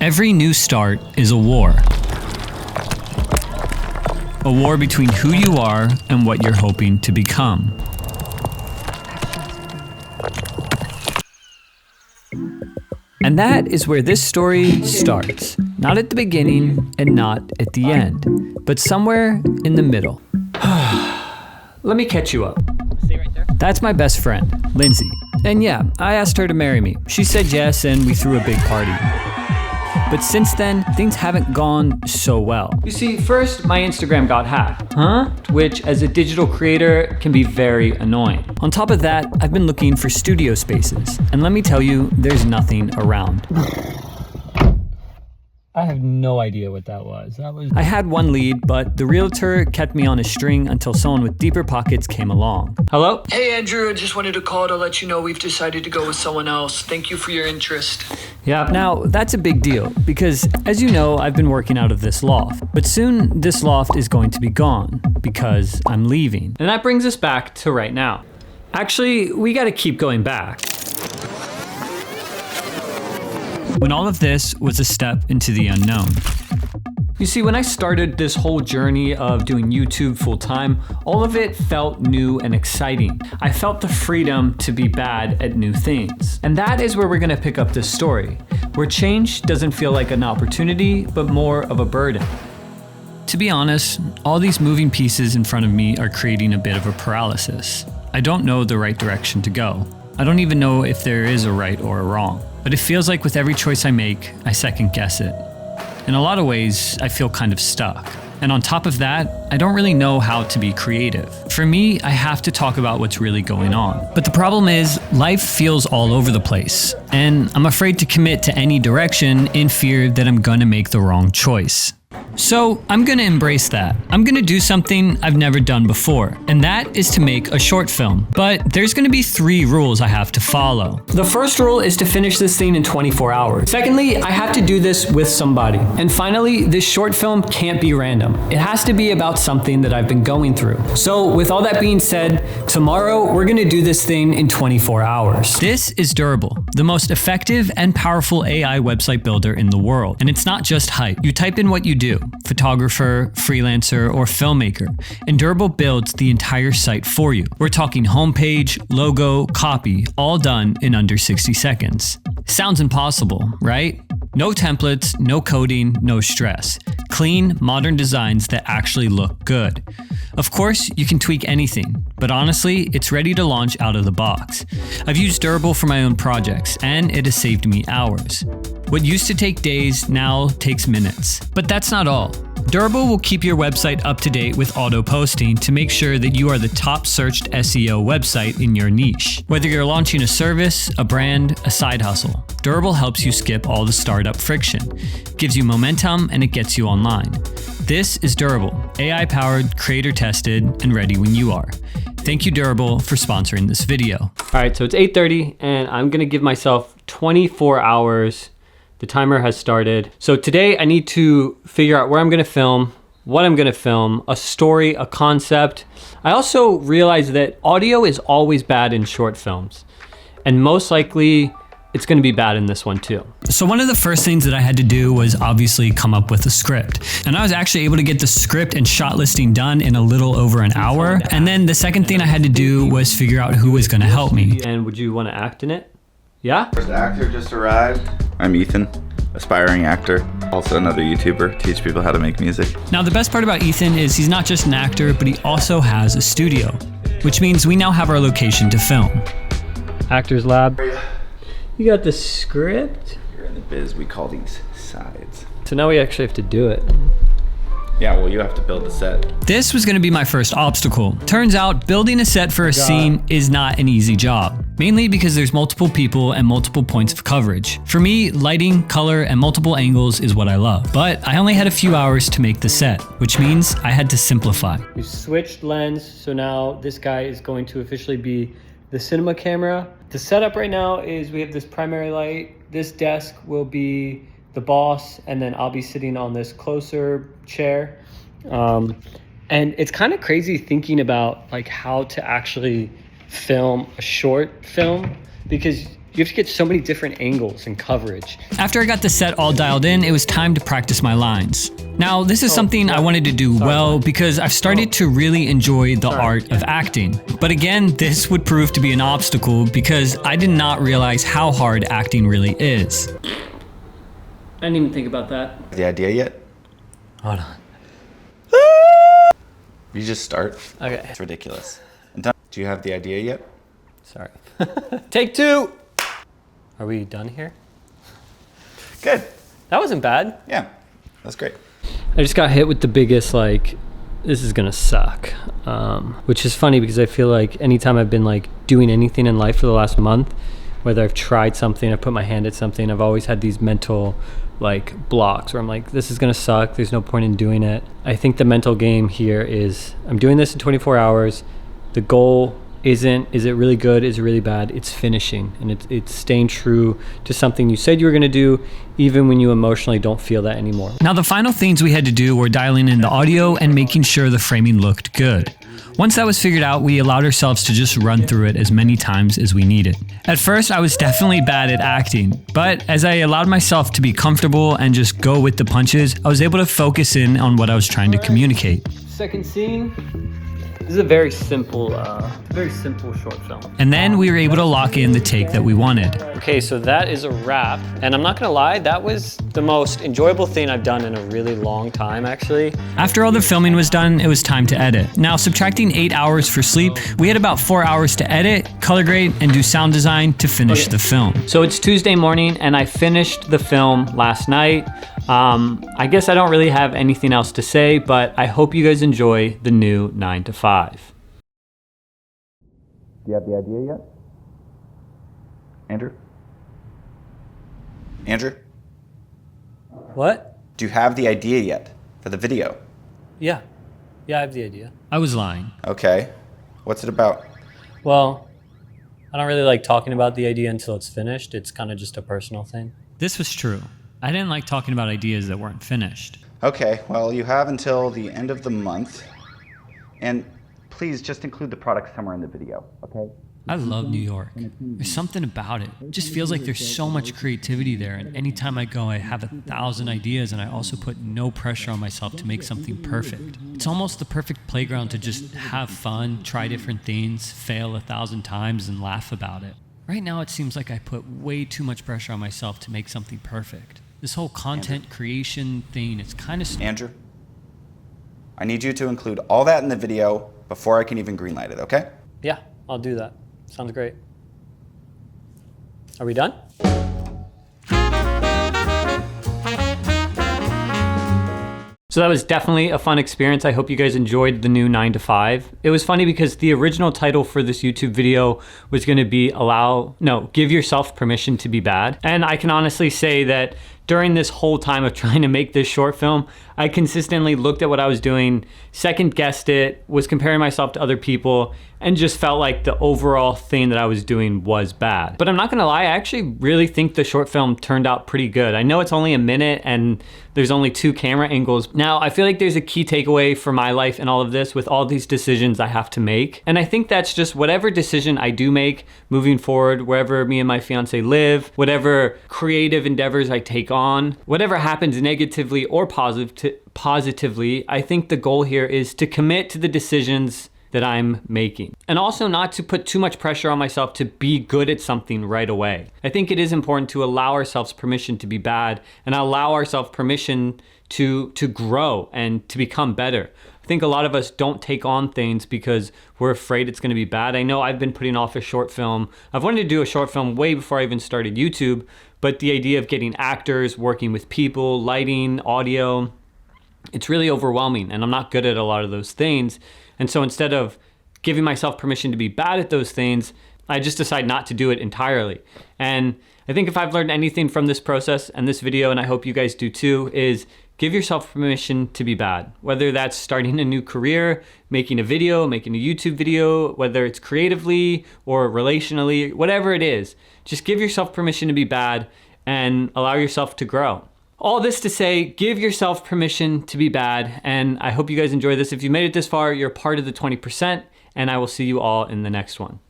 Every new start is a war. A war between who you are and what you're hoping to become. And that is where this story starts. Not at the beginning and not at the end, but somewhere in the middle. Let me catch you up. Stay right there. That's my best friend, Lindsay. And yeah, I asked her to marry me. She said yes, and we threw a big party. But since then, things haven't gone so well. You see, first, my Instagram got hacked, which as a digital creator can be very annoying. On top of that, I've been looking for studio spaces, and let me tell you, there's nothing around. I have no idea what that was. I had one lead, but the realtor kept me on a string until someone with deeper pockets came along. Hello? Hey Andrew, I just wanted to call to let you know we've decided to go with someone else. Thank you for your interest. Yeah, now that's a big deal because as you know, I've been working out of this loft, but soon this loft is going to be gone because I'm leaving. And that brings us back to right now. Actually, we gotta keep going back. When all of this was a step into the unknown. You see, when I started this whole journey of doing YouTube full time, all of it felt new and exciting. I felt the freedom to be bad at new things. And that is where we're gonna pick up this story, where change doesn't feel like an opportunity, but more of a burden. To be honest, all these moving pieces in front of me are creating a bit of a paralysis. I don't know the right direction to go. I don't even know if there is a right or a wrong. But it feels like with every choice I make, I second guess it. In a lot of ways, I feel kind of stuck. And on top of that, I don't really know how to be creative. For me, I have to talk about what's really going on. But the problem is, life feels all over the place. And I'm afraid to commit to any direction in fear that I'm gonna make the wrong choice. So I'm gonna embrace that. I'm gonna do something I've never done before, and that is to make a short film. But there's gonna be 3 rules I have to follow. The first rule is to finish this thing in 24 hours. Secondly, I have to do this with somebody. And finally, this short film can't be random. It has to be about something that I've been going through. So with all that being said, tomorrow we're gonna do this thing in 24 hours. This is Durable, the most effective and powerful AI website builder in the world. And it's not just hype. You type in what you do, photographer, freelancer, or filmmaker, and Durable builds the entire site for you. We're talking homepage, logo, copy, all done in under 60 seconds. Sounds impossible, right? No templates, no coding, no stress. Clean, modern designs that actually look good. Of course, you can tweak anything, but honestly, it's ready to launch out of the box. I've used Durable for my own projects, and it has saved me hours. What used to take days now takes minutes. But that's not all. Durable will keep your website up to date with auto posting to make sure that you are the top searched SEO website in your niche. Whether you're launching a service, a brand, a side hustle, Durable helps you skip all the startup friction, gives you momentum, and it gets you online. This is Durable, AI powered, creator tested, and ready when you are. Thank you, Durable, for sponsoring this video. All right, so it's 8:30 and I'm gonna give myself 24 hours. The timer has started. So today I need to figure out where I'm gonna film, what I'm gonna film, a story, a concept. I also realize that audio is always bad in short films, and most likely it's gonna be bad in this one too. So one of the first things that I had to do was obviously come up with a script. And I was actually able to get the script and shot listing done in a little over an hour. And then the second thing I had to do was figure out who was gonna help me. And would you wanna act in it? Yeah? First actor just arrived. I'm Ethan, aspiring actor, also another YouTuber, teach people how to make music. Now the best part about Ethan is he's not just an actor, but he also has a studio, which means we now have our location to film. Actors Lab. You got the script? Here in the biz, we call these sides. So now we actually have to do it. Yeah, well, you have to build the set. This was gonna be my first obstacle. Turns out building a set for a scene is not an easy job, mainly because there's multiple people and multiple points of coverage. For me, lighting, color, and multiple angles is what I love. But I only had a few hours to make the set, which means I had to simplify. We switched lens, so now this guy is going to officially be the cinema camera. The setup right now is we have this primary light. This desk will be the boss, and then I'll be sitting on this closer chair. And it's kind of crazy thinking about like how to actually film a short film, because You have to get so many different angles and coverage. After I got the set all dialed in, it was time to practice my lines. Now, this is something I wanted to do well because I've started to really enjoy the art of acting. But again, this would prove to be an obstacle because I did not realize how hard acting really is. I didn't even think about that. The idea yet? Hold on. You just start. Okay. It's ridiculous. And do you have the idea yet? Sorry. Take two. Are we done here? Good. That wasn't bad. Yeah, that's great. I just got hit with the biggest, like, this is gonna suck. Which is funny because I feel like anytime I've been like doing anything in life for the last month, whether I've tried something, I've put my hand at something, I've always had these mental like blocks where I'm like, this is gonna suck, there's no point in doing it. I think the mental game here is I'm doing this in 24 hours. The goal isn't, is it really good, is it really bad? It's finishing, and it's staying true to something you said you were gonna do, even when you emotionally don't feel that anymore. Now the final things we had to do were dialing in the audio and making sure the framing looked good. Once that was figured out, we allowed ourselves to just run through it as many times as we needed. At first, I was definitely bad at acting, but as I allowed myself to be comfortable and just go with the punches, I was able to focus in on what I was trying to communicate. Second scene. This is a very simple short film. And then we were able to lock in the take that we wanted. Okay, so that is a wrap. And I'm not gonna lie, that was the most enjoyable thing I've done in a really long time, actually. After all the filming was done, it was time to edit. Now, subtracting 8 hours for sleep, we had about 4 hours to edit, color grade, and do sound design to finish the film. So it's Tuesday morning, and I finished the film last night. I guess I don't really have anything else to say, but I hope you guys enjoy the new 9 to 5. Do you have the idea yet? Andrew? Andrew? What? Do you have the idea yet for the video? Yeah, I have the idea. I was lying. Okay. What's it about? Well, I don't really like talking about the idea until it's finished. It's kind of just a personal thing. This was true. I didn't like talking about ideas that weren't finished. Okay, well, you have until the end of the month. And please just include the product somewhere in the video, okay? I love New York. There's something about it. It just feels like there's so much creativity there, and anytime I go, I have 1,000 ideas, and I also put no pressure on myself to make something perfect. It's almost the perfect playground to just have fun, try different things, fail 1,000 times, and laugh about it. Right now, it seems like I put way too much pressure on myself to make something perfect. This whole content creation thing, it's kind of... Andrew, I need you to include all that in the video before I can even greenlight it, okay? Yeah, I'll do that. Sounds great. Are we done? So that was definitely a fun experience. I hope you guys enjoyed the new 9 to 5. It was funny because the original title for this YouTube video was gonna be give yourself permission to be bad. And I can honestly say that during this whole time of trying to make this short film, I consistently looked at what I was doing, second guessed it, was comparing myself to other people, and just felt like the overall thing that I was doing was bad. But I'm not gonna lie, I actually really think the short film turned out pretty good. I know it's only a minute and there's only 2 camera angles. Now, I feel like there's a key takeaway for my life in all of this with all these decisions I have to make. And I think that's just whatever decision I do make moving forward, wherever me and my fiance live, whatever creative endeavors I take on, whatever happens negatively or positively, I think the goal here is to commit to the decisions that I'm making. And also not to put too much pressure on myself to be good at something right away. I think it is important to allow ourselves permission to be bad and allow ourselves permission to grow and to become better. I think a lot of us don't take on things because we're afraid it's gonna be bad. I know I've been putting off a short film. I've wanted to do a short film way before I even started YouTube, but the idea of getting actors, working with people, lighting, audio, it's really overwhelming, and I'm not good at a lot of those things. And so instead of giving myself permission to be bad at those things, I just decide not to do it entirely. And I think if I've learned anything from this process and this video, and I hope you guys do too, is give yourself permission to be bad. Whether that's starting a new career, making a video, making a YouTube video, whether it's creatively or relationally, whatever it is, just give yourself permission to be bad and allow yourself to grow. All this to say, give yourself permission to be bad, and I hope you guys enjoy this. If you made it this far, you're part of the 20%, and I will see you all in the next one.